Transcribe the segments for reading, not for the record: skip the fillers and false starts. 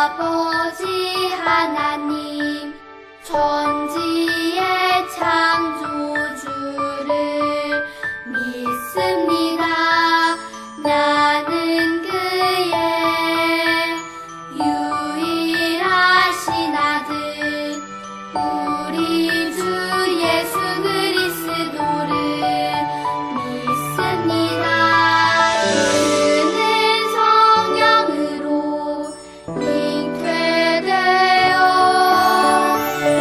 아버지 하나님, 천지의 창조주를 믿습니다. 나는 그의 유일하신 아들, 우리 주 예수 그리스도를 믿습니다. 그는 성령으로 잉태되어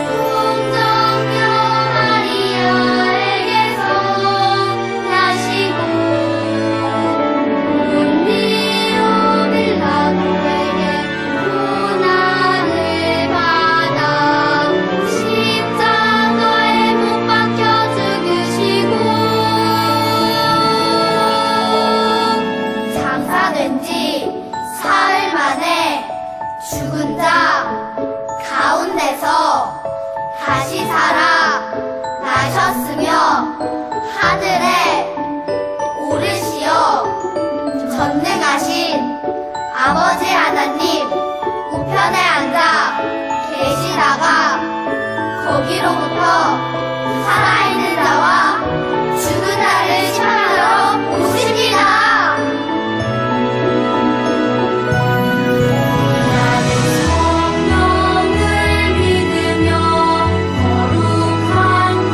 동정녀 마리아에게서 나시고 본디오 빌라도에게 고난을 받아 십자가에 못 박혀 죽으시고 장사된 지 사흘 만에 죽은 자 가운데서 다시 살아 나셨으며 하늘에 오르시어 전능하신 아버지 하나님 우편에 앉아 계시다가 거기로부터 살아있는 자와 죽은 자를 심판하러 오십니다. 나는 성령을 믿으며 거룩한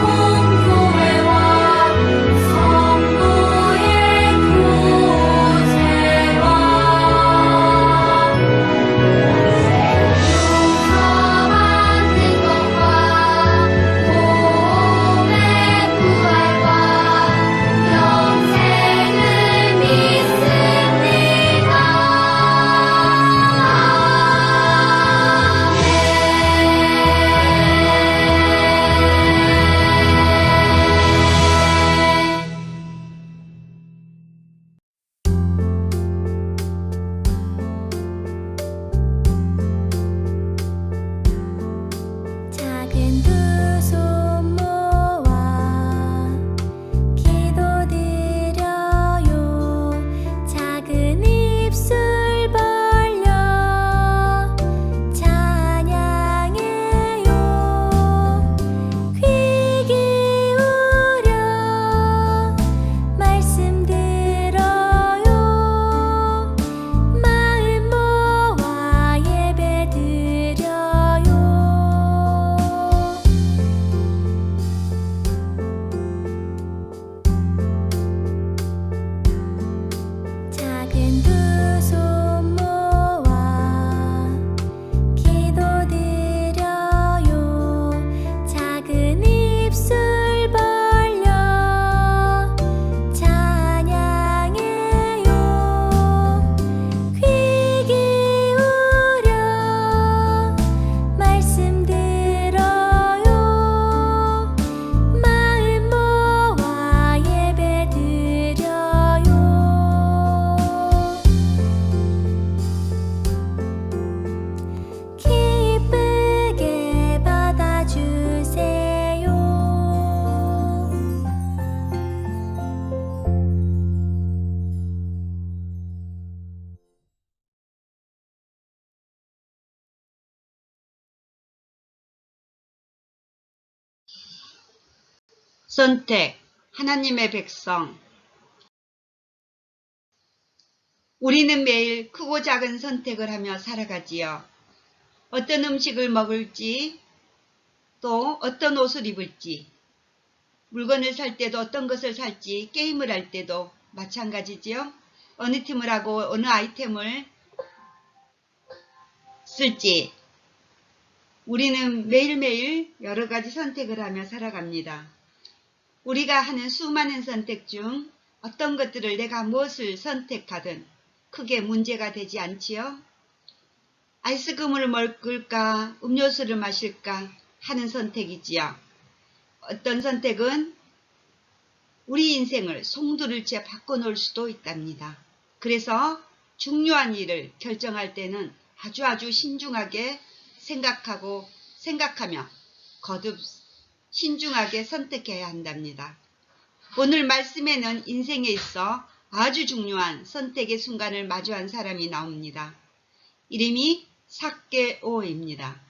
공교회와 성도의 교제와 생명서 받는 것과 몸의 부활과 영생을 믿습니다. 작은 두 손 모아 기도드려요. 작은 입술 벌려 찬양해요. 귀 기울여 말씀 들어요. 마음 모아 예배 드려요. 작은 두 손 모아 기도드려요. 작은 입술 벌려 찬양해요. 귀 기울여 말씀 들어요. 마음 모아 예배 드려요. 기쁘게 받아주세요. 선택, 하나님의 백성. 우리는 매일 크고 작은 선택을 하며 살아가지요. 어떤 음식을 먹을지, 또 어떤 옷을 입을지, 물건을 살 때도 어떤 것을 살지, 게임을 할 때도 마찬가지지요. 어느 팀을 하고 어느 아이템을 쓸지, 우리는 매일매일 여러 가지 선택을 하며 살아갑니다. 우리가 하는 수많은 선택 중 어떤 것들을 내가 무엇을 선택하든 크게 문제가 되지 않지요. 아이스크림을 먹을까 음료수를 마실까 하는 선택이지요. 어떤 선택은 우리 인생을 송두리째 바꿔놓을 수도 있답니다. 그래서 중요한 일을 결정할 때는 아주 신중하게 생각하며 거듭 신중하게 선택해야 한답니다. 오늘 말씀에는 인생에 있어 아주 중요한 선택의 순간을 마주한 사람이 나옵니다. 이름이 삭개오입니다.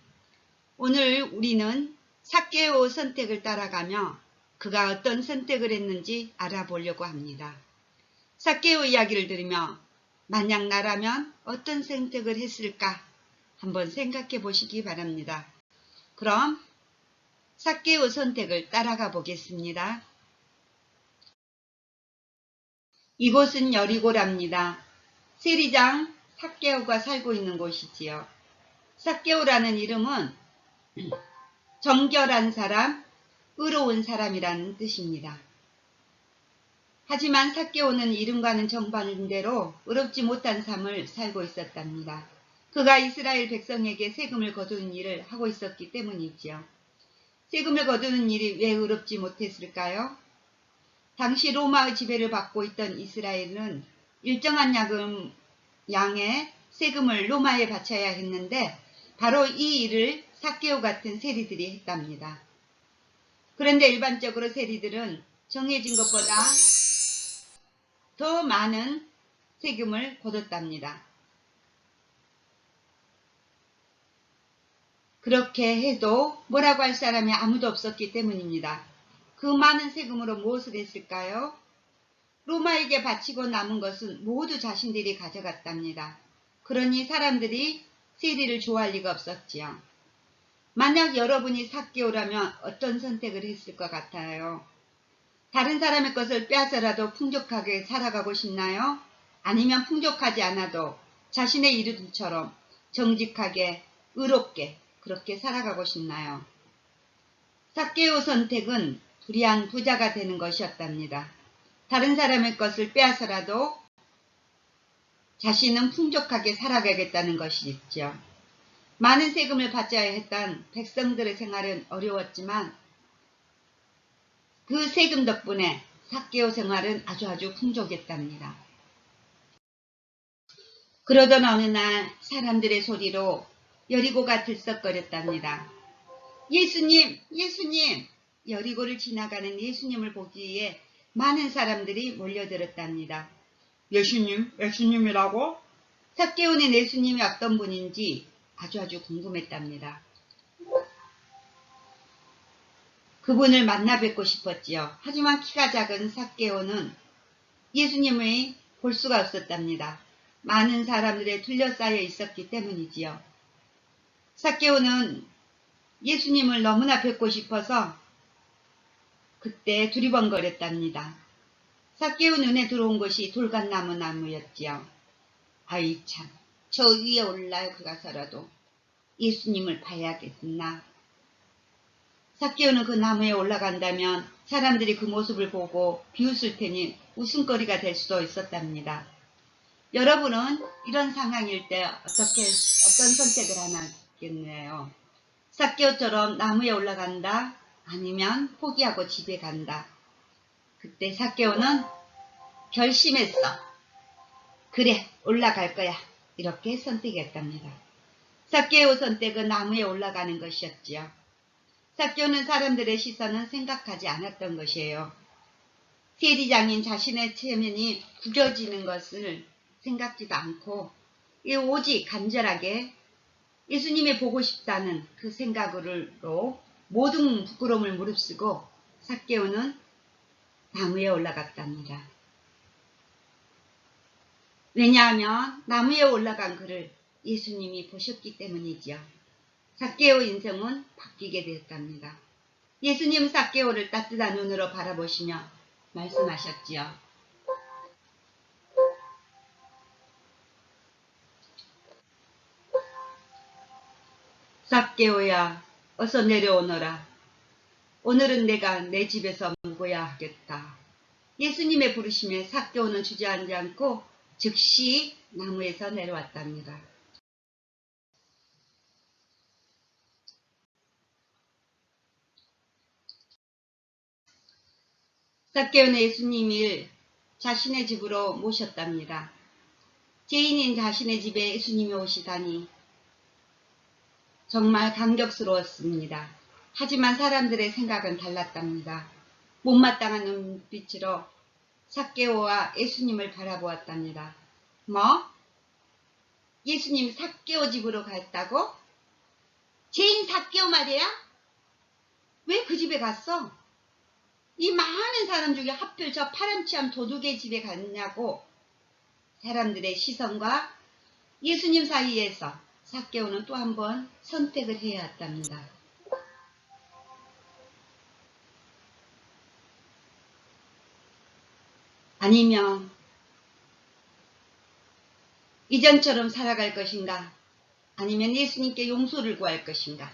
오늘 우리는 삭개오 선택을 따라가며 그가 어떤 선택을 했는지 알아보려고 합니다. 삭개오 이야기를 들으며 만약 나라면 어떤 선택을 했을까 한번 생각해 보시기 바랍니다. 그럼 삭개오 선택을 따라가 보겠습니다. 이곳은 여리고랍니다. 세리장 삭개오가 살고 있는 곳이지요. 삭개오라는 이름은 정결한 사람, 의로운 사람이라는 뜻입니다. 하지만 삭개오는 이름과는 정반대로 의롭지 못한 삶을 살고 있었답니다. 그가 이스라엘 백성에게 세금을 거두는 일을 하고 있었기 때문이지요. 세금을 거두는 일이 왜 의롭지 못했을까요? 당시 로마의 지배를 받고 있던 이스라엘은 일정한 양의 세금을 로마에 바쳐야 했는데 바로 이 일을 삭개오 같은 세리들이 했답니다. 그런데 일반적으로 세리들은 정해진 것보다 더 많은 세금을 거뒀답니다. 그렇게 해도 뭐라고 할 사람이 아무도 없었기 때문입니다. 그 많은 세금으로 무엇을 했을까요? 로마에게 바치고 남은 것은 모두 자신들이 가져갔답니다. 그러니 사람들이 세리를 좋아할 리가 없었지요. 만약 여러분이 삭개오라면 어떤 선택을 했을 것 같아요? 다른 사람의 것을 빼앗아라도 풍족하게 살아가고 싶나요? 아니면 풍족하지 않아도 자신의 이름처럼 정직하게 의롭게 그렇게 살아가고 싶나요? 삭개오 선택은 불의한 부자가 되는 것이었답니다. 다른 사람의 것을 빼앗아라도 자신은 풍족하게 살아가겠다는 것이죠. 많은 세금을 바쳐야 했던 백성들의 생활은 어려웠지만 그 세금 덕분에 삭개오 생활은 아주 풍족했답니다. 그러던 어느 날 사람들의 소리로 여리고가 들썩거렸답니다. 예수님! 예수님! 여리고를 지나가는 예수님을 보기 위해 많은 사람들이 몰려들었답니다. 예수님? 예수님이라고? 삭개오는 예수님이 어떤 분인지 아주 궁금했답니다. 그분을 만나 뵙고 싶었지요. 하지만 키가 작은 삭개오는 예수님을 볼 수가 없었답니다. 많은 사람들에 둘러싸여 있었기 때문이지요. 삭개오는 예수님을 너무나 뵙고 싶어서 그때 두리번거렸답니다. 삭개오 눈에 들어온 것이 돌갓나무 나무였지요. 아이 참, 저 위에 올라가서라도 예수님을 봐야겠나. 삭개오는 그 나무에 올라간다면 사람들이 그 모습을 보고 비웃을 테니 웃음거리가 될 수도 있었답니다. 여러분은 이런 상황일 때 어떤 선택을 하겠나요? 삭개오처럼 나무에 올라간다? 아니면 포기하고 집에 간다? 그때 삭개오는 결심했어. 그래, 올라갈 거야. 이렇게 선택했답니다. 삭개오 선택은 나무에 올라가는 것이었지요. 삭개오는 사람들의 시선은 생각하지 않았던 것이에요. 세리장인 자신의 체면이 구겨지는 것을 생각지도 않고 오직 간절하게 예수님이 보고 싶다는 그 생각으로 모든 부끄러움을 무릅쓰고 삭개오는 나무에 올라갔답니다. 왜냐하면 나무에 올라간 그를 예수님이 보셨기 때문이지요. 삭개오 인생은 바뀌게 되었답니다. 예수님 삭개오를 따뜻한 눈으로 바라보시며 말씀하셨지요. 삭개오야, 어서 내려오너라. 오늘은 내가 내 집에서 묵어야 하겠다. 예수님의 부르심에 삭개오는 주저앉지 않고 즉시 나무에서 내려왔답니다. 삭개오는 예수님을 자신의 집으로 모셨답니다. 죄인인 자신의 집에 예수님이 오시다니 정말 감격스러웠습니다. 하지만 사람들의 생각은 달랐답니다. 못마땅한 눈빛으로 삭개오와 예수님을 바라보았답니다. 뭐? 예수님 삭개오 집으로 갔다고? 죄인 삭개오 말이야? 왜 그 집에 갔어? 이 많은 사람 중에 하필 저 파렴치한 도둑의 집에 갔냐고. 사람들의 시선과 예수님 사이에서 삭개오는 또 한 번 선택을 해야 했답니다. 아니면 이전처럼 살아갈 것인가? 아니면 예수님께 용서를 구할 것인가?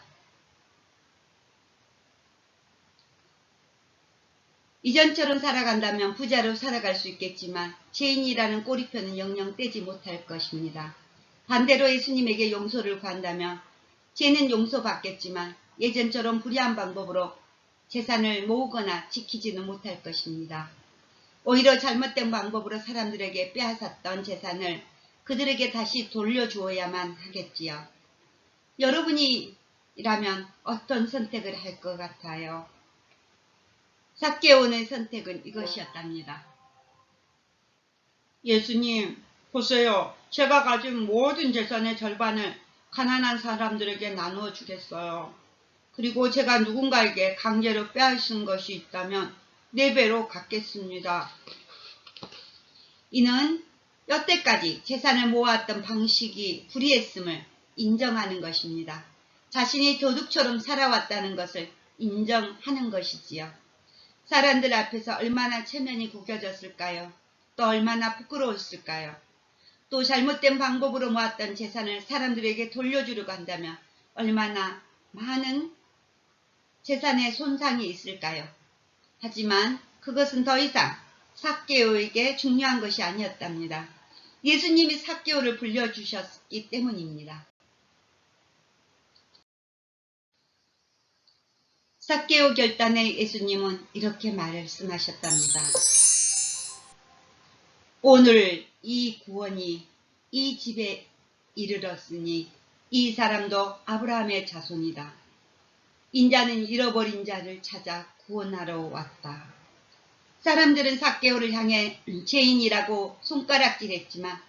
이전처럼 살아간다면 부자로 살아갈 수 있겠지만 죄인이라는 꼬리표는 영영 떼지 못할 것입니다. 반대로 예수님에게 용서를 구한다면 죄는 용서받겠지만 예전처럼 불의한 방법으로 재산을 모으거나 지키지는 못할 것입니다. 오히려 잘못된 방법으로 사람들에게 빼앗았던 재산을 그들에게 다시 돌려주어야만 하겠지요. 여러분이라면 어떤 선택을 할 것 같아요? 삭개오의 선택은 이것이었답니다. 예수님, 보세요. 제가 가진 모든 재산의 절반을 가난한 사람들에게 나누어 주겠어요. 그리고 제가 누군가에게 강제로 빼앗은 것이 있다면 4배로 갚겠습니다. 이는 여태까지 재산을 모았던 방식이 불의했음을 인정하는 것입니다. 자신이 도둑처럼 살아왔다는 것을 인정하는 것이지요. 사람들 앞에서 얼마나 체면이 구겨졌을까요? 또 얼마나 부끄러웠을까요? 또 잘못된 방법으로 모았던 재산을 사람들에게 돌려주려고 한다면 얼마나 많은 재산의 손상이 있을까요? 하지만 그것은 더 이상 삭개오에게 중요한 것이 아니었답니다. 예수님이 삭개오를 불러주셨기 때문입니다. 삭개오 결단에 예수님은 이렇게 말씀하셨답니다. 오늘 이 구원이 이 집에 이르렀으니 이 사람도 아브라함의 자손이다. 인자는 잃어버린 자를 찾아 구원하러 왔다. 사람들은 삭개오를 향해 죄인이라고 손가락질했지만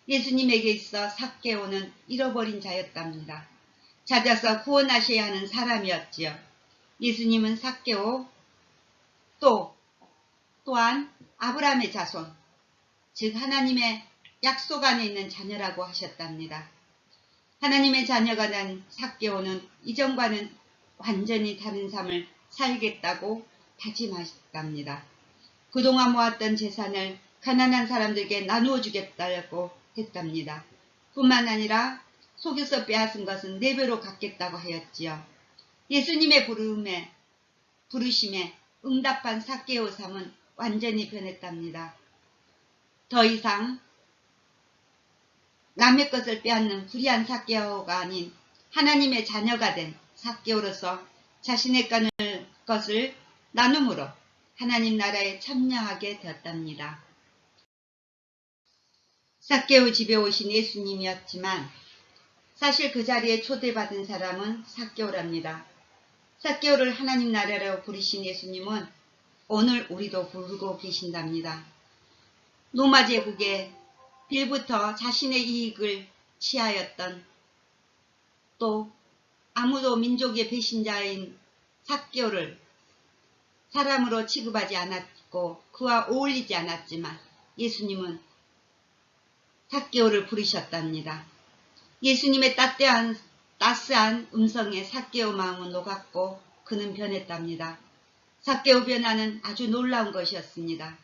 예수님에게 있어 삭개오는 잃어버린 자였답니다. 찾아서 구원하셔야 하는 사람이었지요. 예수님은 삭개오 또한 아브라함의 자손, 즉 하나님의 약속 안에 있는 자녀라고 하셨답니다. 하나님의 자녀가 된 삭개오는 이전과는 완전히 다른 삶을 살겠다고 다짐하셨답니다. 그동안 모았던 재산을 가난한 사람들에게 나누어 주겠다고 했답니다. 뿐만 아니라 속여서 빼앗은 것은 4배로 갚겠다고 하였지요. 예수님의 부르심에 응답한 삭개오 삶은 완전히 변했답니다. 더 이상 남의 것을 빼앗는 불의한 삭개오가 아닌 하나님의 자녀가 된 삭개오로서 자신의 것을 나눔으로 하나님 나라에 참여하게 되었답니다. 삭개오 집에 오신 예수님이었지만 사실 그 자리에 초대받은 사람은 삭개오랍니다. 삭개오를 하나님 나라로 부르신 예수님은 오늘 우리도 부르고 계신답니다. 로마 제국의 빌부터 자신의 이익을 취하였던 또 아무도 민족의 배신자인 삭개오를 사람으로 취급하지 않았고 그와 어울리지 않았지만 예수님은 삭개오를 부르셨답니다. 예수님의 따스한 음성에 삭개오 마음은 녹았고 그는 변했답니다. 삭개오 변화는 아주 놀라운 것이었습니다.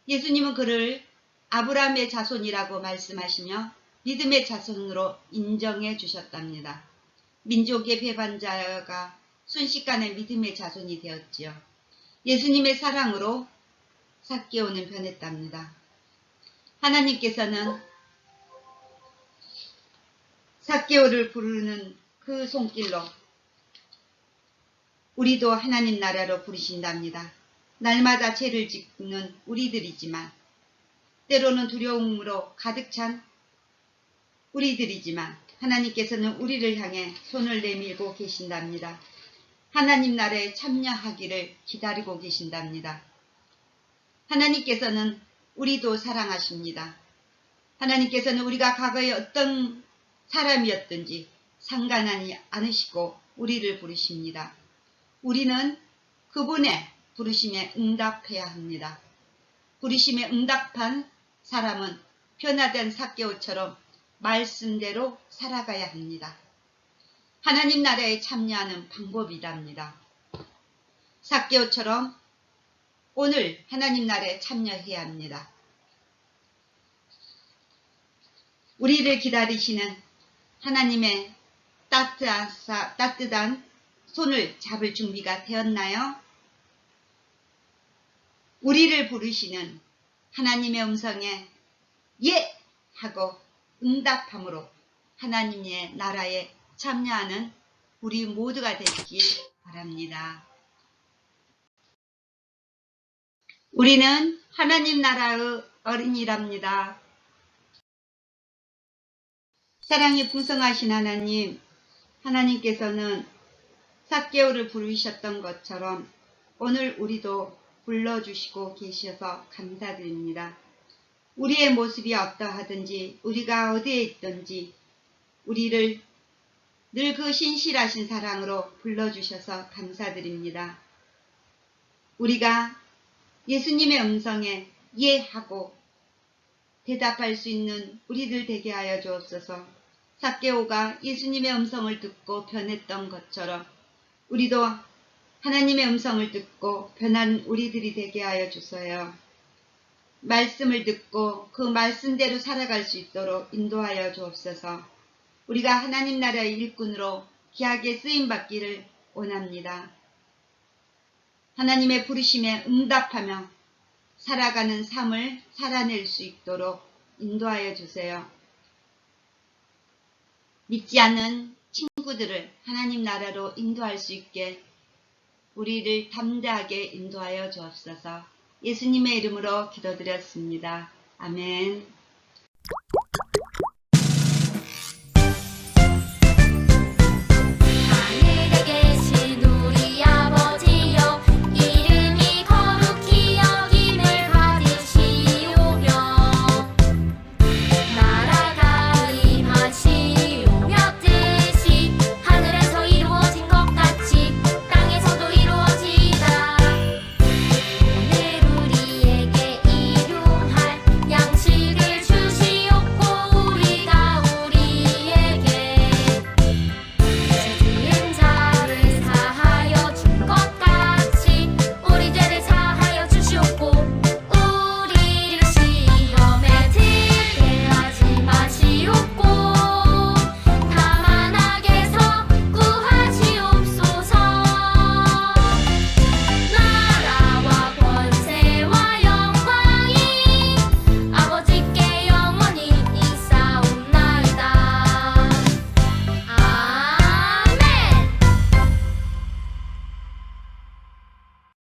예수님은 그를 아브라함의 자손이라고 말씀하시며 믿음의 자손으로 인정해 주셨답니다. 민족의 배반자가 순식간에 믿음의 자손이 되었지요. 예수님의 사랑으로 삭개오는 변했답니다. 하나님께서는 삭개오를 부르는 그 손길로 우리도 하나님 나라로 부르신답니다. 날마다 죄를 짓는 우리들이지만 때로는 두려움으로 가득 찬 우리들이지만 하나님께서는 우리를 향해 손을 내밀고 계신답니다. 하나님 나라에 참여하기를 기다리고 계신답니다. 하나님께서는 우리도 사랑하십니다. 하나님께서는 우리가 과거에 어떤 사람이었든지 상관하지 않으시고 우리를 부르십니다. 우리는 그분의 부르심에 응답해야 합니다. 부르심에 응답한 사람은 변화된 삭개오처럼 말씀대로 살아가야 합니다. 하나님 나라에 참여하는 방법이랍니다. 삭개오처럼 오늘 하나님 나라에 참여해야 합니다. 우리를 기다리시는 하나님의 따뜻한 손을 잡을 준비가 되었나요? 우리를 부르시는 하나님의 음성에 예! 하고 응답함으로 하나님의 나라에 참여하는 우리 모두가 되길 바랍니다. 우리는 하나님 나라의 어린이랍니다. 사랑이 풍성하신 하나님, 하나님께서는 삭개오를 부르셨던 것처럼 오늘 우리도 불러주시고 계셔서 감사드립니다. 우리의 모습이 어떠하든지 우리가 어디에 있든지 우리를 늘 그 신실하신 사랑으로 불러주셔서 감사드립니다. 우리가 예수님의 음성에 예 하고 대답할 수 있는 우리들 되게 하여 주옵소서. 삭개오가 예수님의 음성을 듣고 변했던 것처럼 우리도 하나님의 음성을 듣고 변한 우리들이 되게 하여 주세요. 말씀을 듣고 그 말씀대로 살아갈 수 있도록 인도하여 주옵소서. 우리가 하나님 나라의 일꾼으로 귀하게 쓰임받기를 원합니다. 하나님의 부르심에 응답하며 살아가는 삶을 살아낼 수 있도록 인도하여 주세요. 믿지 않는 친구들을 하나님 나라로 인도할 수 있게 우리를 담대하게 인도하여 주옵소서. 예수님의 이름으로 기도드렸습니다. 아멘.